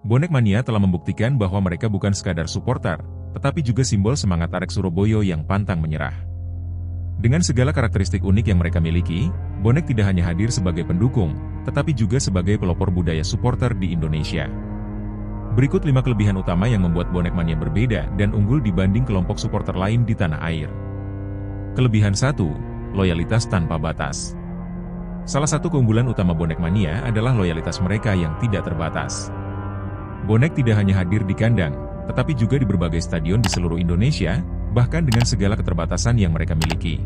Bonek Mania telah membuktikan bahwa mereka bukan sekadar supporter, tetapi juga simbol semangat arek Surabaya yang pantang menyerah. Dengan segala karakteristik unik yang mereka miliki, bonek tidak hanya hadir sebagai pendukung, tetapi juga sebagai pelopor budaya supporter di Indonesia. Berikut 5 kelebihan utama yang membuat bonek Mania berbeda dan unggul dibanding kelompok supporter lain di tanah air. Kelebihan 1. Loyalitas tanpa batas. Salah satu keunggulan utama bonek Mania adalah loyalitas mereka yang tidak terbatas. Bonek tidak hanya hadir di kandang, tetapi juga di berbagai stadion di seluruh Indonesia, bahkan dengan segala keterbatasan yang mereka miliki.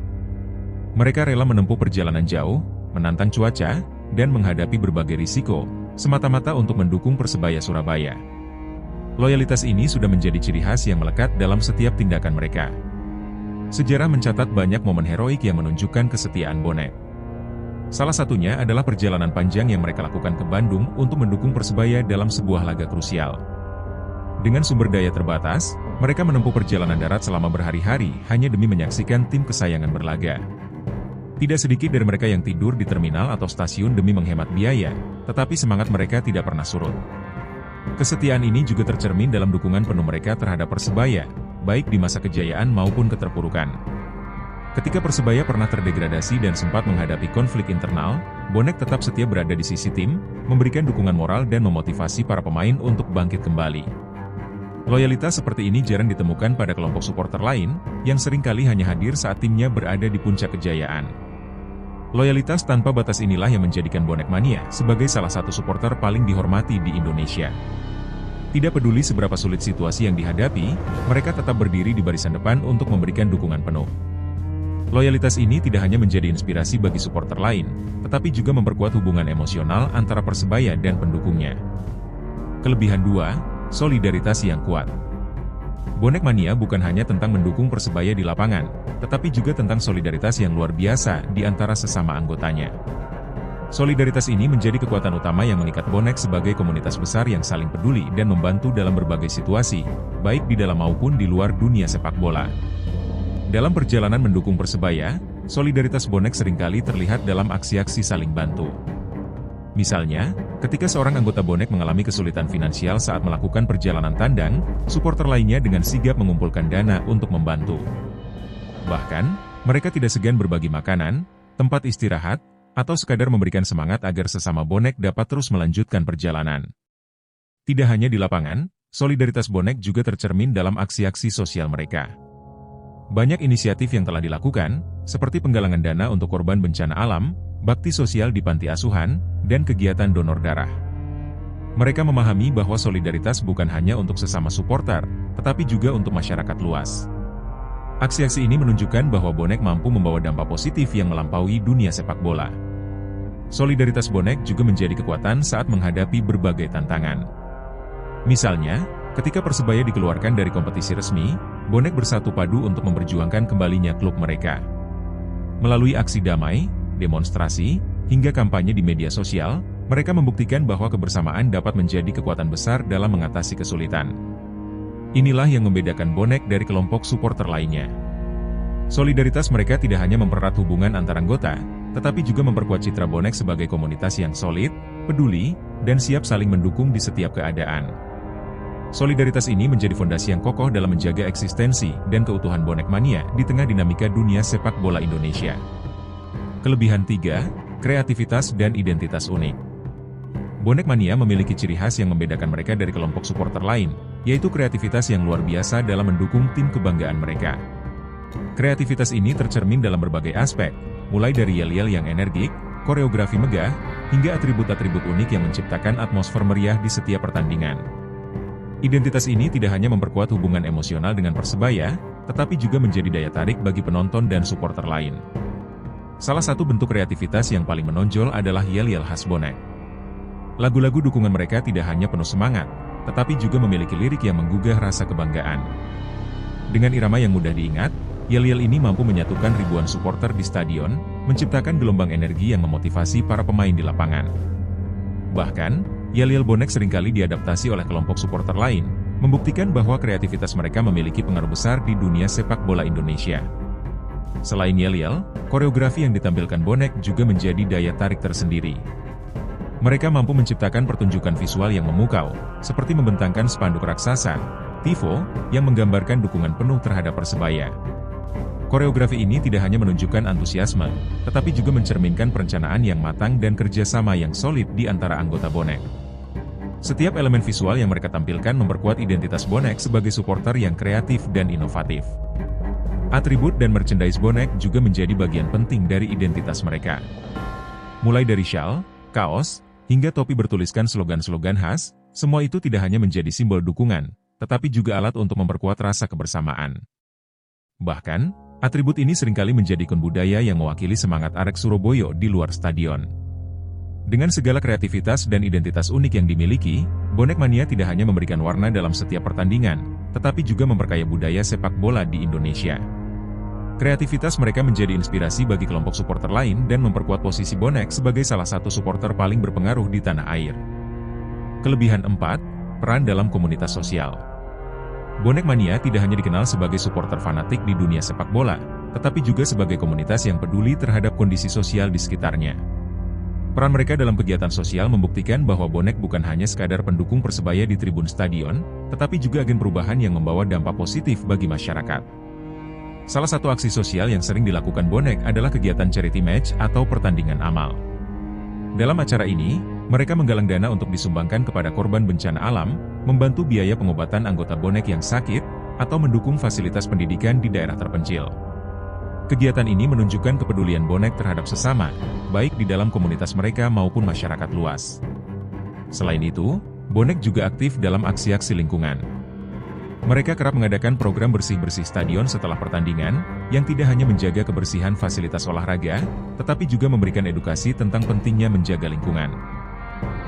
Mereka rela menempuh perjalanan jauh, menantang cuaca, dan menghadapi berbagai risiko, semata-mata untuk mendukung Persebaya Surabaya. Loyalitas ini sudah menjadi ciri khas yang melekat dalam setiap tindakan mereka. Sejarah mencatat banyak momen heroik yang menunjukkan kesetiaan bonek. Salah satunya adalah perjalanan panjang yang mereka lakukan ke Bandung untuk mendukung Persebaya dalam sebuah laga krusial. Dengan sumber daya terbatas, mereka menempuh perjalanan darat selama berhari-hari hanya demi menyaksikan tim kesayangan berlaga. Tidak sedikit dari mereka yang tidur di terminal atau stasiun demi menghemat biaya, tetapi semangat mereka tidak pernah surut. Kesetiaan ini juga tercermin dalam dukungan penuh mereka terhadap Persebaya, baik di masa kejayaan maupun keterpurukan. Ketika Persebaya pernah terdegradasi dan sempat menghadapi konflik internal, bonek tetap setia berada di sisi tim, memberikan dukungan moral dan memotivasi para pemain untuk bangkit kembali. Loyalitas seperti ini jarang ditemukan pada kelompok supporter lain, yang seringkali hanya hadir saat timnya berada di puncak kejayaan. Loyalitas tanpa batas inilah yang menjadikan bonek Mania sebagai salah satu supporter paling dihormati di Indonesia. Tidak peduli seberapa sulit situasi yang dihadapi, mereka tetap berdiri di barisan depan untuk memberikan dukungan penuh. Loyalitas ini tidak hanya menjadi inspirasi bagi supporter lain, tetapi juga memperkuat hubungan emosional antara Persebaya dan pendukungnya. Kelebihan 2, solidaritas yang kuat. Bonek Mania bukan hanya tentang mendukung Persebaya di lapangan, tetapi juga tentang solidaritas yang luar biasa di antara sesama anggotanya. Solidaritas ini menjadi kekuatan utama yang mengikat bonek sebagai komunitas besar yang saling peduli dan membantu dalam berbagai situasi, baik di dalam maupun di luar dunia sepak bola. Dalam perjalanan mendukung Persebaya, solidaritas bonek seringkali terlihat dalam aksi-aksi saling bantu. Misalnya, ketika seorang anggota bonek mengalami kesulitan finansial saat melakukan perjalanan tandang, supporter lainnya dengan sigap mengumpulkan dana untuk membantu. Bahkan, mereka tidak segan berbagi makanan, tempat istirahat, atau sekadar memberikan semangat agar sesama bonek dapat terus melanjutkan perjalanan. Tidak hanya di lapangan, solidaritas bonek juga tercermin dalam aksi-aksi sosial mereka. Banyak inisiatif yang telah dilakukan, seperti penggalangan dana untuk korban bencana alam, bakti sosial di panti asuhan, dan kegiatan donor darah. Mereka memahami bahwa solidaritas bukan hanya untuk sesama supporter, tetapi juga untuk masyarakat luas. Aksi-aksi ini menunjukkan bahwa bonek mampu membawa dampak positif yang melampaui dunia sepak bola. Solidaritas bonek juga menjadi kekuatan saat menghadapi berbagai tantangan. Misalnya, ketika Persebaya dikeluarkan dari kompetisi resmi, bonek bersatu padu untuk memperjuangkan kembalinya klub mereka. Melalui aksi damai, demonstrasi, hingga kampanye di media sosial, mereka membuktikan bahwa kebersamaan dapat menjadi kekuatan besar dalam mengatasi kesulitan. Inilah yang membedakan bonek dari kelompok supporter lainnya. Solidaritas mereka tidak hanya mempererat hubungan antar anggota, tetapi juga memperkuat citra bonek sebagai komunitas yang solid, peduli, dan siap saling mendukung di setiap keadaan. Solidaritas ini menjadi fondasi yang kokoh dalam menjaga eksistensi dan keutuhan bonek Mania di tengah dinamika dunia sepak bola Indonesia. Kelebihan 3, kreativitas dan identitas unik. Bonek Mania memiliki ciri khas yang membedakan mereka dari kelompok supporter lain, yaitu kreativitas yang luar biasa dalam mendukung tim kebanggaan mereka. Kreativitas ini tercermin dalam berbagai aspek, mulai dari yel-yel yang energik, koreografi megah, hingga atribut-atribut unik yang menciptakan atmosfer meriah di setiap pertandingan. Identitas ini tidak hanya memperkuat hubungan emosional dengan Persebaya, tetapi juga menjadi daya tarik bagi penonton dan supporter lain. Salah satu bentuk kreativitas yang paling menonjol adalah yel-yel khas bonek. Lagu-lagu dukungan mereka tidak hanya penuh semangat, tetapi juga memiliki lirik yang menggugah rasa kebanggaan. Dengan irama yang mudah diingat, yel-yel ini mampu menyatukan ribuan supporter di stadion, menciptakan gelombang energi yang memotivasi para pemain di lapangan. Bahkan, yel-yel bonek seringkali diadaptasi oleh kelompok supporter lain, membuktikan bahwa kreativitas mereka memiliki pengaruh besar di dunia sepak bola Indonesia. Selain yel-yel, koreografi yang ditampilkan bonek juga menjadi daya tarik tersendiri. Mereka mampu menciptakan pertunjukan visual yang memukau, seperti membentangkan spanduk raksasa, tifo, yang menggambarkan dukungan penuh terhadap Persebaya. Koreografi ini tidak hanya menunjukkan antusiasme, tetapi juga mencerminkan perencanaan yang matang dan kerjasama yang solid di antara anggota bonek. Setiap elemen visual yang mereka tampilkan memperkuat identitas bonek sebagai supporter yang kreatif dan inovatif. Atribut dan merchandise bonek juga menjadi bagian penting dari identitas mereka. Mulai dari shawl, kaos, hingga topi bertuliskan slogan-slogan khas, semua itu tidak hanya menjadi simbol dukungan, tetapi juga alat untuk memperkuat rasa kebersamaan. Bahkan, atribut ini seringkali menjadi ikon budaya yang mewakili semangat Arek Surabaya di luar stadion. Dengan segala kreativitas dan identitas unik yang dimiliki, Bonek Mania tidak hanya memberikan warna dalam setiap pertandingan, tetapi juga memperkaya budaya sepak bola di Indonesia. Kreativitas mereka menjadi inspirasi bagi kelompok supporter lain dan memperkuat posisi bonek sebagai salah satu supporter paling berpengaruh di tanah air. Kelebihan 4, peran dalam komunitas sosial. Bonek Mania tidak hanya dikenal sebagai supporter fanatik di dunia sepak bola, tetapi juga sebagai komunitas yang peduli terhadap kondisi sosial di sekitarnya. Peran mereka dalam kegiatan sosial membuktikan bahwa bonek bukan hanya sekadar pendukung Persebaya di tribun stadion, tetapi juga agen perubahan yang membawa dampak positif bagi masyarakat. Salah satu aksi sosial yang sering dilakukan bonek adalah kegiatan charity match atau pertandingan amal. Dalam acara ini, mereka menggalang dana untuk disumbangkan kepada korban bencana alam, membantu biaya pengobatan anggota bonek yang sakit, atau mendukung fasilitas pendidikan di daerah terpencil. Kegiatan ini menunjukkan kepedulian bonek terhadap sesama, baik di dalam komunitas mereka maupun masyarakat luas. Selain itu, bonek juga aktif dalam aksi-aksi lingkungan. Mereka kerap mengadakan program bersih-bersih stadion setelah pertandingan, yang tidak hanya menjaga kebersihan fasilitas olahraga, tetapi juga memberikan edukasi tentang pentingnya menjaga lingkungan.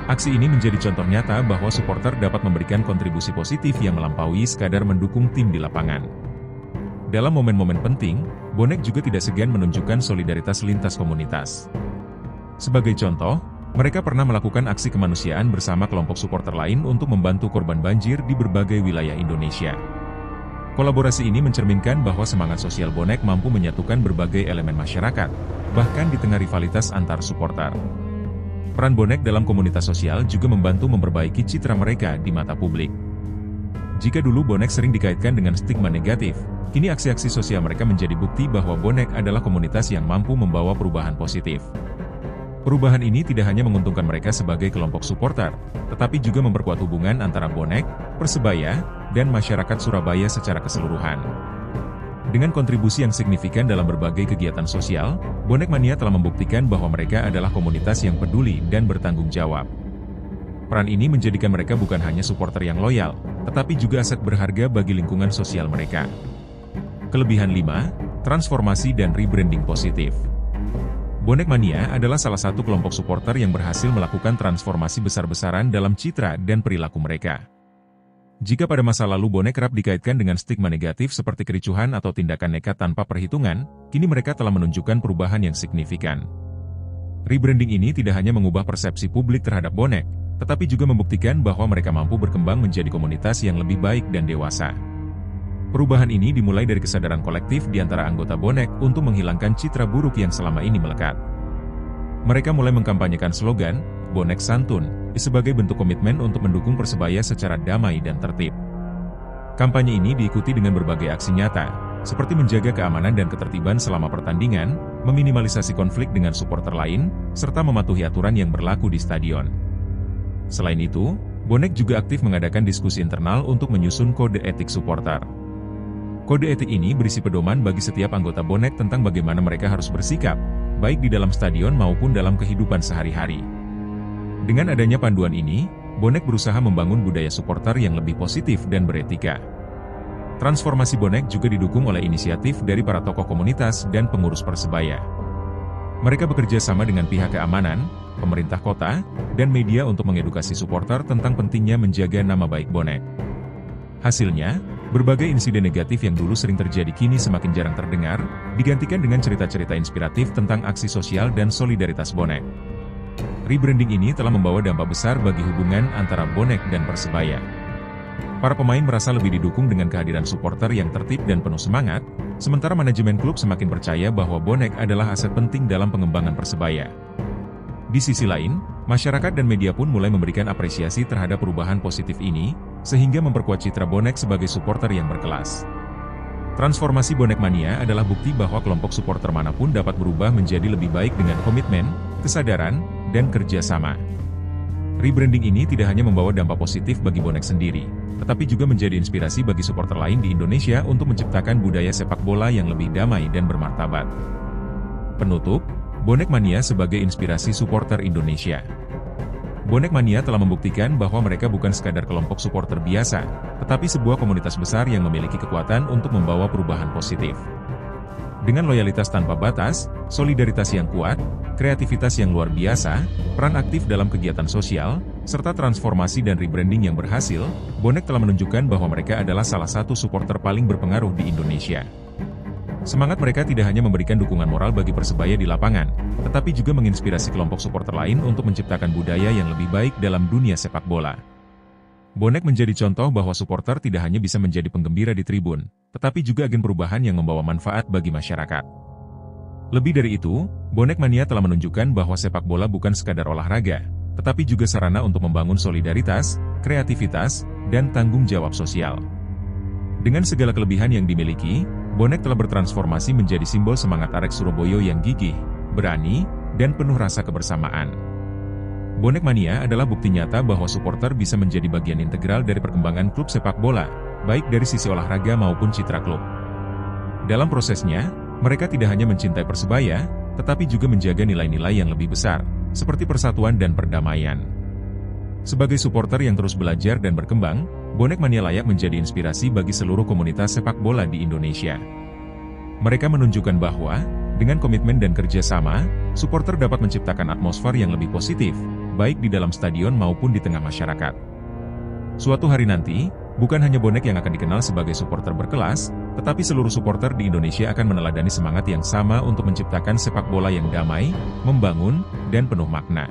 Aksi ini menjadi contoh nyata bahwa supporter dapat memberikan kontribusi positif yang melampaui sekadar mendukung tim di lapangan. Dalam momen-momen penting, bonek juga tidak segan menunjukkan solidaritas lintas komunitas. Sebagai contoh, mereka pernah melakukan aksi kemanusiaan bersama kelompok supporter lain untuk membantu korban banjir di berbagai wilayah Indonesia. Kolaborasi ini mencerminkan bahwa semangat sosial bonek mampu menyatukan berbagai elemen masyarakat, bahkan di tengah rivalitas antar supporter. Peran bonek dalam komunitas sosial juga membantu memperbaiki citra mereka di mata publik. Jika dulu bonek sering dikaitkan dengan stigma negatif, kini aksi-aksi sosial mereka menjadi bukti bahwa bonek adalah komunitas yang mampu membawa perubahan positif. Perubahan ini tidak hanya menguntungkan mereka sebagai kelompok supporter, tetapi juga memperkuat hubungan antara bonek, Persebaya, dan masyarakat Surabaya secara keseluruhan. Dengan kontribusi yang signifikan dalam berbagai kegiatan sosial, Bonek Mania telah membuktikan bahwa mereka adalah komunitas yang peduli dan bertanggung jawab. Peran ini menjadikan mereka bukan hanya supporter yang loyal, tetapi juga aset berharga bagi lingkungan sosial mereka. Kelebihan 5, transformasi dan rebranding positif. Bonek Mania adalah salah satu kelompok supporter yang berhasil melakukan transformasi besar-besaran dalam citra dan perilaku mereka. Jika pada masa lalu bonek kerap dikaitkan dengan stigma negatif seperti kericuhan atau tindakan nekat tanpa perhitungan, kini mereka telah menunjukkan perubahan yang signifikan. Rebranding ini tidak hanya mengubah persepsi publik terhadap bonek, tetapi juga membuktikan bahwa mereka mampu berkembang menjadi komunitas yang lebih baik dan dewasa. Perubahan ini dimulai dari kesadaran kolektif di antara anggota bonek untuk menghilangkan citra buruk yang selama ini melekat. Mereka mulai mengkampanyekan slogan, "Bonek Santun", sebagai bentuk komitmen untuk mendukung Persebaya secara damai dan tertib. Kampanye ini diikuti dengan berbagai aksi nyata, seperti menjaga keamanan dan ketertiban selama pertandingan, meminimalisasi konflik dengan supporter lain, serta mematuhi aturan yang berlaku di stadion. Selain itu, bonek juga aktif mengadakan diskusi internal untuk menyusun kode etik supporter. Kode etik ini berisi pedoman bagi setiap anggota bonek tentang bagaimana mereka harus bersikap, baik di dalam stadion maupun dalam kehidupan sehari-hari. Dengan adanya panduan ini, bonek berusaha membangun budaya supporter yang lebih positif dan beretika. Transformasi bonek juga didukung oleh inisiatif dari para tokoh komunitas dan pengurus Persebaya. Mereka bekerja sama dengan pihak keamanan, pemerintah kota, dan media untuk mengedukasi supporter tentang pentingnya menjaga nama baik bonek. Hasilnya, berbagai insiden negatif yang dulu sering terjadi kini semakin jarang terdengar, digantikan dengan cerita-cerita inspiratif tentang aksi sosial dan solidaritas bonek. Rebranding ini telah membawa dampak besar bagi hubungan antara bonek dan Persebaya. Para pemain merasa lebih didukung dengan kehadiran supporter yang tertib dan penuh semangat, sementara manajemen klub semakin percaya bahwa bonek adalah aset penting dalam pengembangan Persebaya. Di sisi lain, masyarakat dan media pun mulai memberikan apresiasi terhadap perubahan positif ini, sehingga memperkuat citra bonek sebagai supporter yang berkelas. Transformasi bonek mania adalah bukti bahwa kelompok supporter manapun dapat berubah menjadi lebih baik dengan komitmen, kesadaran, dan kerja sama. Rebranding ini tidak hanya membawa dampak positif bagi bonek sendiri, tetapi juga menjadi inspirasi bagi supporter lain di Indonesia untuk menciptakan budaya sepak bola yang lebih damai dan bermartabat. Penutup, Bonek Mania sebagai inspirasi supporter Indonesia. Bonek Mania telah membuktikan bahwa mereka bukan sekadar kelompok supporter biasa, tetapi sebuah komunitas besar yang memiliki kekuatan untuk membawa perubahan positif. Dengan loyalitas tanpa batas, solidaritas yang kuat, kreativitas yang luar biasa, peran aktif dalam kegiatan sosial, serta transformasi dan rebranding yang berhasil, Bonek telah menunjukkan bahwa mereka adalah salah satu supporter paling berpengaruh di Indonesia. Semangat mereka tidak hanya memberikan dukungan moral bagi Persebaya di lapangan, tetapi juga menginspirasi kelompok supporter lain untuk menciptakan budaya yang lebih baik dalam dunia sepak bola. Bonek menjadi contoh bahwa supporter tidak hanya bisa menjadi penggembira di tribun, tetapi juga agen perubahan yang membawa manfaat bagi masyarakat. Lebih dari itu, Bonek Mania telah menunjukkan bahwa sepak bola bukan sekadar olahraga, tetapi juga sarana untuk membangun solidaritas, kreativitas, dan tanggung jawab sosial. Dengan segala kelebihan yang dimiliki, Bonek telah bertransformasi menjadi simbol semangat arek Surabaya yang gigih, berani, dan penuh rasa kebersamaan. Bonek Mania adalah bukti nyata bahwa supporter bisa menjadi bagian integral dari perkembangan klub sepak bola, baik dari sisi olahraga maupun citra klub. Dalam prosesnya, mereka tidak hanya mencintai Persebaya, tetapi juga menjaga nilai-nilai yang lebih besar, seperti persatuan dan perdamaian. Sebagai supporter yang terus belajar dan berkembang, Bonek Mania layak menjadi inspirasi bagi seluruh komunitas sepak bola di Indonesia. Mereka menunjukkan bahwa, dengan komitmen dan kerja sama, supporter dapat menciptakan atmosfer yang lebih positif, baik di dalam stadion maupun di tengah masyarakat. Suatu hari nanti, bukan hanya Bonek yang akan dikenal sebagai supporter berkelas, tetapi seluruh supporter di Indonesia akan meneladani semangat yang sama untuk menciptakan sepak bola yang damai, membangun, dan penuh makna.